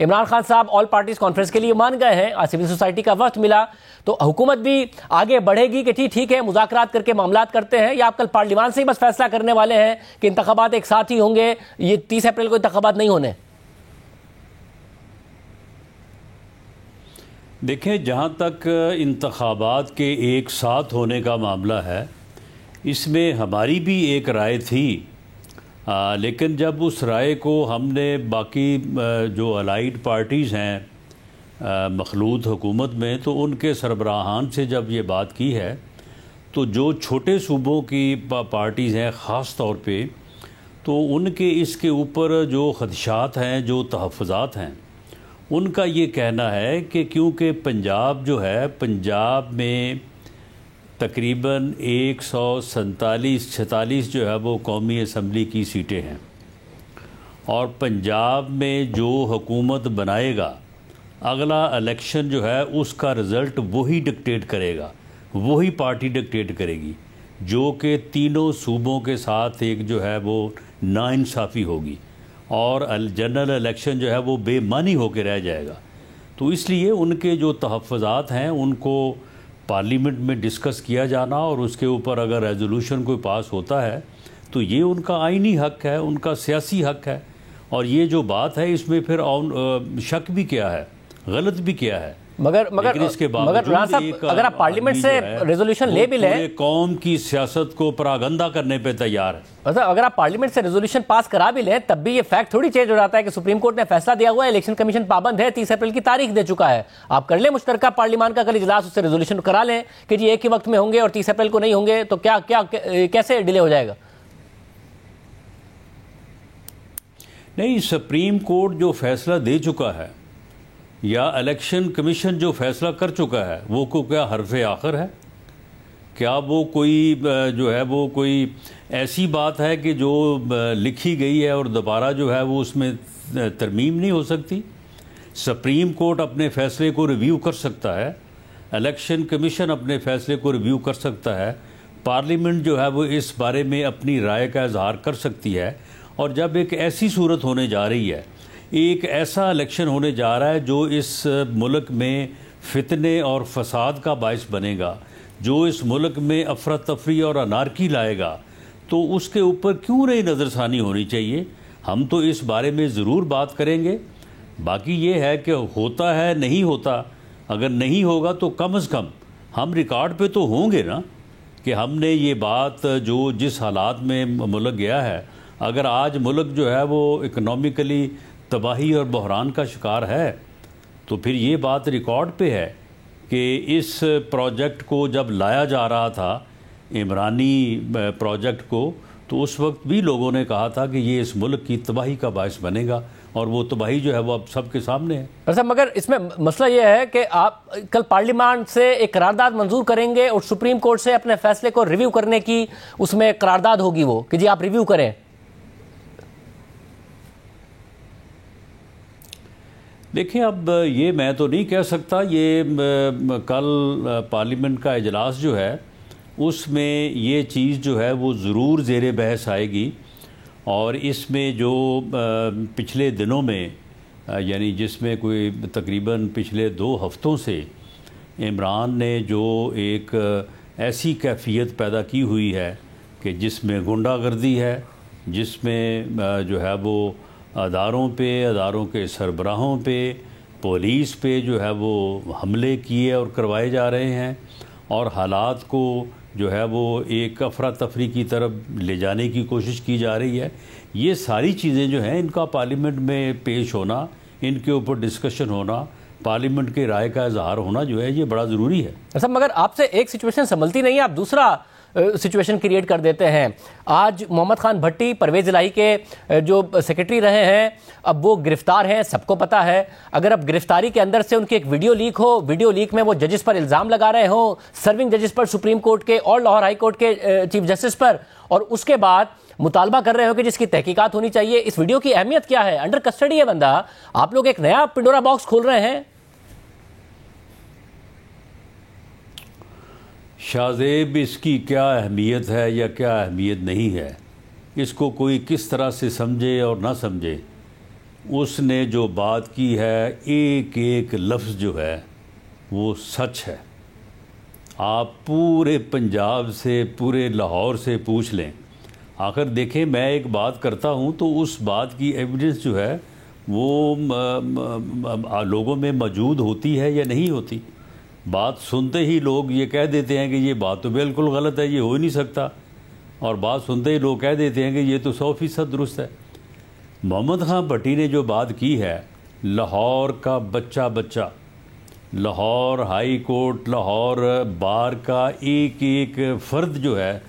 इमरान खान साहब all parties conference के लिए मान गए हैं, आज सिविल सोसाइटी का वक्त मिला, तो हुकूमत भी आगे बढ़ेगी कि ठीक है मुज़ाकरात करके मामलात करते हैं, या आप कल पार्लियामान से ही बस फैसला करने वाले हैं कि इंतखाबात एक साथ ही होंगे, ये 30 अप्रैल को इंतखाबात नहीं होने? देखें, जहाँ तक इंतखाबात के एक साथ होने का मामला है, इसमें हमारी भी एक राय थी, लेकिन जब उस राय को हमने बाकी जो अलाइड पार्टीज़ हैं मखलूत हुकूमत में, तो उनके सरबराहान से जब ये बात की है, तो जो छोटे सूबों की पार्टीज़ हैं ख़ास तौर पे, तो उनके इसके ऊपर जो ख़दशात हैं, जो तहफ़्फ़ुज़ात हैं, उनका ये कहना है कि क्योंकि पंजाब जो है, पंजाब में तकरीबन 147-46 जो है वो कौमी असम्बली की सीटें हैं, और पंजाब में जो हुकूमत बनाएगा, अगला इलेक्शन जो है उसका रिज़ल्ट वही डिक्टेट करेगा, वही पार्टी डिक्टेट करेगी, जो कि तीनों सूबों के साथ एक जो है वो नाइंसाफ़ी होगी, और जनरल इलेक्शन जो है वो बेमानी होकर रह जाएगा। तो इसलिए उनके जो तहफ़्फ़ुज़ात हैं उनको पार्लियामेंट में डिस्कस किया जाना, और उसके ऊपर अगर रेजोल्यूशन कोई पास होता है तो ये उनका आइनी हक है, उनका सियासी हक है। और ये जो बात है इसमें फिर शक भी क्या है, गलत भी क्या है। मगर इसके बावजूद अगर आप पार्लियामेंट से रेजोल्यूशन ले भी लें, कौम की सियासत को परागंदा करने पे तैयार है। मतलब अगर आप पार्लियामेंट से रेजोल्यूशन पास करा भी लें, तब भी ये फैक्ट थोड़ी चेंज हो जाता है कि सुप्रीम कोर्ट ने फैसला दिया हुआ है, इलेक्शन कमीशन पाबंद है, 30 अप्रैल की तारीख दे चुका है। आप कर लें मुश्तरका पार्लियामान का कल इजलास, उससे रेजोल्यूशन करा लें कि जी एक ही वक्त में होंगे और 30 अप्रैल को नहीं होंगे, तो क्या क्या कैसे डिले हो जाएगा? नहीं, सुप्रीम कोर्ट जो फैसला दे चुका है या इलेक्शन कमीशन जो फैसला कर चुका है, वो को क्या हरफ़े आखिर है? क्या वो कोई जो है वो कोई ऐसी बात है कि जो लिखी गई है और दोबारा जो है वो उसमें तरमीम नहीं हो सकती? सुप्रीम कोर्ट अपने फ़ैसले को रिव्यू कर सकता है, इलेक्शन कमीशन अपने फ़ैसले को रिव्यू कर सकता है, पार्लियामेंट जो है वो इस बारे में अपनी राय का इजहार कर सकती है। और जब एक ऐसी सूरत होने जा रही है, एक ऐसा इलेक्शन होने जा रहा है जो इस मुल्क में फितने और फसाद का बायस बनेगा, जो इस मुल्क में अफरा तफरी और अनारकी लाएगा, तो उसके ऊपर क्यों नहीं नज़रसानी होनी चाहिए? हम तो इस बारे में ज़रूर बात करेंगे। बाकी ये है कि होता है नहीं होता, अगर नहीं होगा तो कम से कम हम रिकॉर्ड पे तो होंगे ना कि हमने ये बात जो जिस हालात में मुल्क गया है, अगर आज मुल्क जो है वो इकनॉमिकली तबाही और बहरान का शिकार है, तो फिर ये बात रिकॉर्ड पे है कि इस प्रोजेक्ट को जब लाया जा रहा था, इमरानी प्रोजेक्ट को, तो उस वक्त भी लोगों ने कहा था कि ये इस मुल्क की तबाही का बायस बनेगा, और वो तबाही जो है वो अब सबके सामने है। अच्छा, मगर इसमें मसला ये है कि आप कल पार्लियामान से एक करारदाद मंजूर करेंगे और सुप्रीम कोर्ट से अपने फैसले को रिव्यू करने की उसमें करारदाद होगी वो कि जी आप रिव्यू करें। देखिए, अब ये मैं तो नहीं कह सकता, ये कल पार्लियामेंट का इजलास जो है उसमें ये चीज़ जो है वो ज़रूर ज़ेरे बहस आएगी, और इसमें जो पिछले दिनों में यानी जिसमें कोई तकरीबन पिछले 2 हफ्तों से इमरान ने जो एक ऐसी कैफियत पैदा की हुई है कि जिसमें गुंडागर्दी है, जिसमें जो है वो अदारों पे, अदारों के सरबराहों पे, पुलिस पे जो है वो हमले किए और करवाए जा रहे हैं, और हालात को जो है वो एक अफरा तफरी की तरफ ले जाने की कोशिश की जा रही है। ये सारी चीज़ें जो हैं इनका पार्लियामेंट में पेश होना, इनके ऊपर डिस्कशन होना, पार्लियामेंट के राय का इजहार होना जो है ये बड़ा ज़रूरी है। अच्छा, मगर आपसे एक सिचुएशन संभलती नहीं है, आप दूसरा सिचुएशन क्रिएट कर देते हैं। आज मोहम्मद खान भट्टी परवेज़ इलाही के जो सेक्रेटरी रहे हैं, अब वो गिरफ्तार हैं, सबको पता है। अगर अब गिरफ्तारी के अंदर से उनकी एक वीडियो लीक हो, वीडियो लीक में वो जजेस पर इल्ज़ाम लगा रहे हो, सर्विंग जजेस पर, सुप्रीम कोर्ट के और लाहौर हाई कोर्ट के चीफ जस्टिस पर, और उसके बाद मुतालबा कर रहे हो कि जिसकी तहकीकात होनी चाहिए। इस वीडियो की अहमियत क्या है? अंडर कस्टडी है बंदा, आप लोग एक नया पिंडोरा बॉक्स खोल रहे हैं। शाहजेब, इसकी क्या अहमियत है या क्या अहमियत नहीं है, इसको कोई किस तरह से समझे और ना समझे, उसने जो बात की है, एक एक लफ्ज़ जो है वो सच है। आप पूरे पंजाब से, पूरे लाहौर से पूछ लें। आखिर देखें, मैं एक बात करता हूँ तो उस बात की एविडेंस जो है वो लोगों में मौजूद होती है या नहीं होती। बात सुनते ही लोग ये कह देते हैं कि ये बात तो बिल्कुल गलत है, ये हो ही नहीं सकता, और बात सुनते ही लोग कह देते हैं कि ये तो 100% दुरुस्त है। मोहम्मद खान भट्टी ने जो बात की है, लाहौर का बच्चा बच्चा, लाहौर हाई कोर्ट, लाहौर बार का एक एक फ़र्द जो है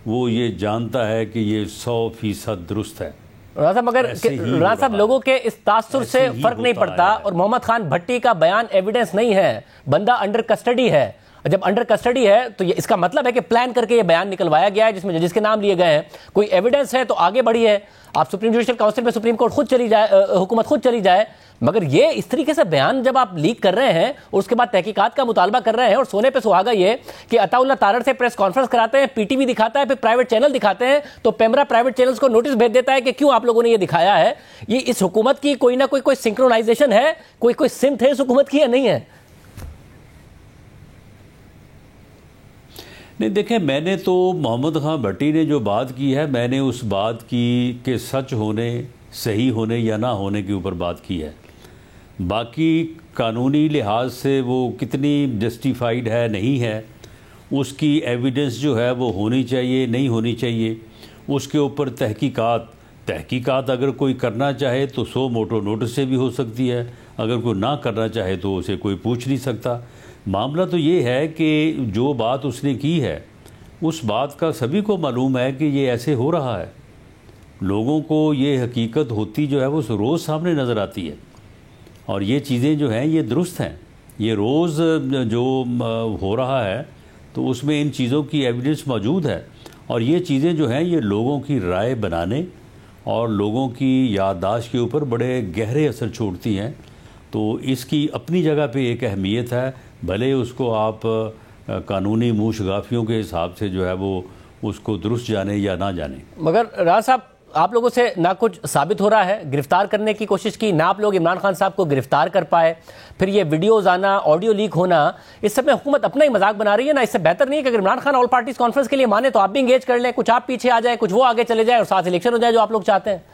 वो ये जानता है कि ये 100% दुरुस्त है। राणा साहब, मगर राणा साहब, लोगों के इस तासुर से फर्क नहीं पड़ता, और मोहम्मद खान भट्टी का बयान एविडेंस नहीं है, बंदा अंडर कस्टडी है। जब अंडर कस्टडी है तो ये इसका मतलब है कि प्लान करके ये बयान निकलवाया गया है जिसमें जजेस के नाम लिए गए हैं। कोई एविडेंस है तो आगे बढ़ी है। आप सुप्रीम जुडिशियल काउंसिल में सुप्रीम कोर्ट खुद चली जाए, हुकूमत खुद चली जाए, मगर ये इस तरीके से बयान जब आप लीक कर रहे हैं और उसके बाद तहकीकात का मुतालबा कर रहे हैं, और सोने पे सुहागा ये कि अताउल्लाह तारड़ से प्रेस कॉन्फ्रेंस कराते हैं, पीटीवी दिखाता है, फिर प्राइवेट चैनल दिखाते हैं, तो पेमरा प्राइवेट चैनल्स को नोटिस भेज देता है कि क्यों आप लोगों ने ये दिखाया है। ये इस हुकूमत की कोई ना कोई सिंक्रोनाइजेशन है, कोई सिमत है इस हुकूमत की या नहीं है? नहीं, देखें, मैंने तो मोहम्मद खान भट्टी ने जो बात की है, मैंने उस बात की कि सच होने, सही होने या ना होने के ऊपर बात की है। बाकी कानूनी लिहाज से वो कितनी जस्टिफाइड है नहीं है, उसकी एविडेंस जो है वो होनी चाहिए नहीं होनी चाहिए, उसके ऊपर तहकीकात अगर कोई करना चाहे तो 100 मोटो नोटिस से भी हो सकती है, अगर कोई ना करना चाहे तो उसे कोई पूछ नहीं सकता। मामला तो ये है कि जो बात उसने की है उस बात का सभी को मालूम है कि ये ऐसे हो रहा है। लोगों को ये हकीकत होती जो है वो रोज़ सामने नज़र आती है, और ये चीज़ें जो हैं ये दुरुस्त हैं। ये रोज़ जो हो रहा है तो उसमें इन चीज़ों की एविडेंस मौजूद है, और ये चीज़ें जो हैं ये लोगों की राय बनाने और लोगों की याददाश्त के ऊपर बड़े गहरे असर छोड़ती हैं। तो इसकी अपनी जगह पे एक अहमियत है, भले उसको आप कानूनी मूशगाफियों के हिसाब से जो है वो उसको दुरुस्त जाने या ना जाने। मगर राणा साहब, आप लोगों से ना कुछ साबित हो रहा है, गिरफ्तार करने की कोशिश की ना, आप लोग इमरान खान साहब को गिरफ्तार कर पाए, फिर ये वीडियोज आना, ऑडियो लीक होना, इस सब में हुकूमत अपना ही मजाक बना रही है ना। इससे बेहतर नहीं है कि अगर Imran Khan all parties conference के लिए माने तो आप भी इंगेज कर लें, कुछ आप पीछे आ जाए, कुछ वो आगे चले जाए और साथ इलेक्शन हो जाए जो आप लोग चाहते हैं?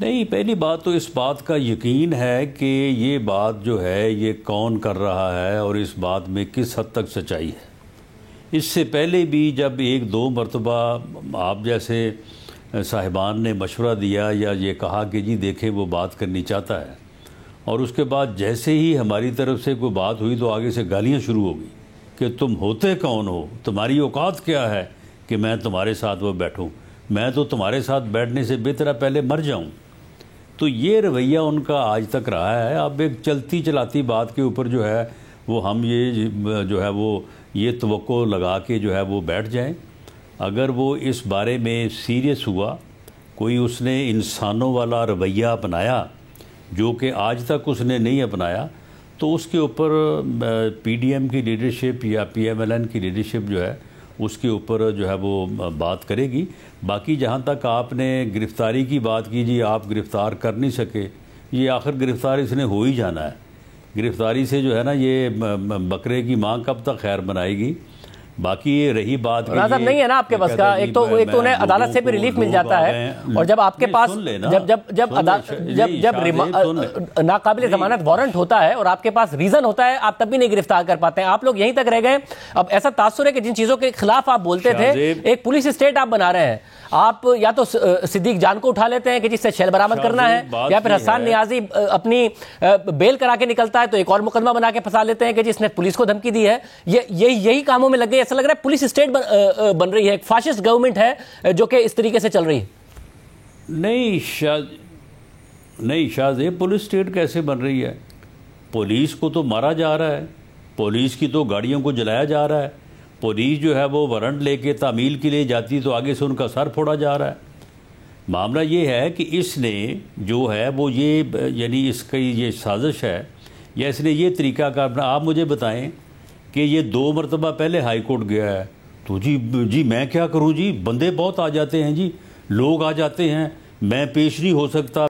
नहीं, पहली बात तो इस बात का यकीन है कि ये बात जो है ये कौन कर रहा है और इस बात में किस हद तक सच्चाई है। इससे पहले भी जब एक दो मरतबा आप जैसे साहिबान ने मशवरा दिया या ये कहा कि जी देखें वो बात करनी चाहता है, और उसके बाद जैसे ही हमारी तरफ से कोई बात हुई तो आगे से गालियाँ शुरू हो गई कि तुम होते कौन हो, तुम्हारी औकात क्या है कि मैं तुम्हारे साथ वो बैठूं, मैं तो तुम्हारे साथ बैठने से बेहतर पहले मर जाऊं। तो ये रवैया उनका आज तक रहा है। अब एक चलती चलाती बात के ऊपर जो है वो हम ये जो है वो ये तवक्को लगा के जो है वो बैठ जाएं। अगर वो इस बारे में सीरियस हुआ, कोई उसने इंसानों वाला रवैया अपनाया जो कि आज तक उसने नहीं अपनाया, तो उसके ऊपर पीडीएम की लीडरशिप या पीएमएलएन की लीडरशिप जो है उसके ऊपर जो है वो बात करेगी। बाकी जहाँ तक आपने गिरफ़्तारी की बात की, जी आप गिरफ़्तार कर नहीं सके, ये आखिर गिरफ़्तार इसने हो ही जाना है। गिरफ़्तारी से जो है ना ये बकरे की माँ कब तक खैर बनाएगी। बाकी ये रही बात नहीं है ना आपके बस का, एक तो उन्हें अदालत से भी रिलीफ मिल जाता है, और जब आपके पास जब नाकाबिल जमानत वारंट होता है और आपके पास रीजन होता है, आप तब भी नहीं गिरफ्तार कर पाते हैं। आप लोग यहीं तक रह गए। अब ऐसा तासुर है कि जिन चीजों के खिलाफ आप बोलते थे, एक पुलिस स्टेट आप बना रहे हैं। आप या तो सिद्दीक जान को उठा लेते हैं कि जिससे शेल बरामद करना है, या फिर हसन नियाजी अपनी बेल करा के निकलता है तो एक और मुकदमा बना के फंसा लेते हैं कि जिसने पुलिस को धमकी दी है। यही कामों में लग गए। ऐसा लग रहा है पुलिस स्टेट बन रही है, एक फाशिस्ट गवर्नमेंट है जो कि इस तरीके से चल रही है। नहीं शाहज़े, पुलिस स्टेट कैसे बन रही है? पुलिस को तो मारा जा रहा है, पुलिस की तो गाड़ियों को जलाया जा रहा है, पुलिस जो है वो वारंट लेके तामील के लिए जाती तो आगे से उनका सर फोड़ा जा रहा है। मामला ये है कि इसने जो है वो ये यानी इसकी ये साजिश है या इसने ये तरीका का अपना, आप मुझे बताएं कि ये 2 मरतबा पहले हाई कोर्ट गया है, तो जी मैं क्या करूं जी, बंदे बहुत आ जाते हैं जी, लोग आ जाते हैं, मैं पेश नहीं हो सकता।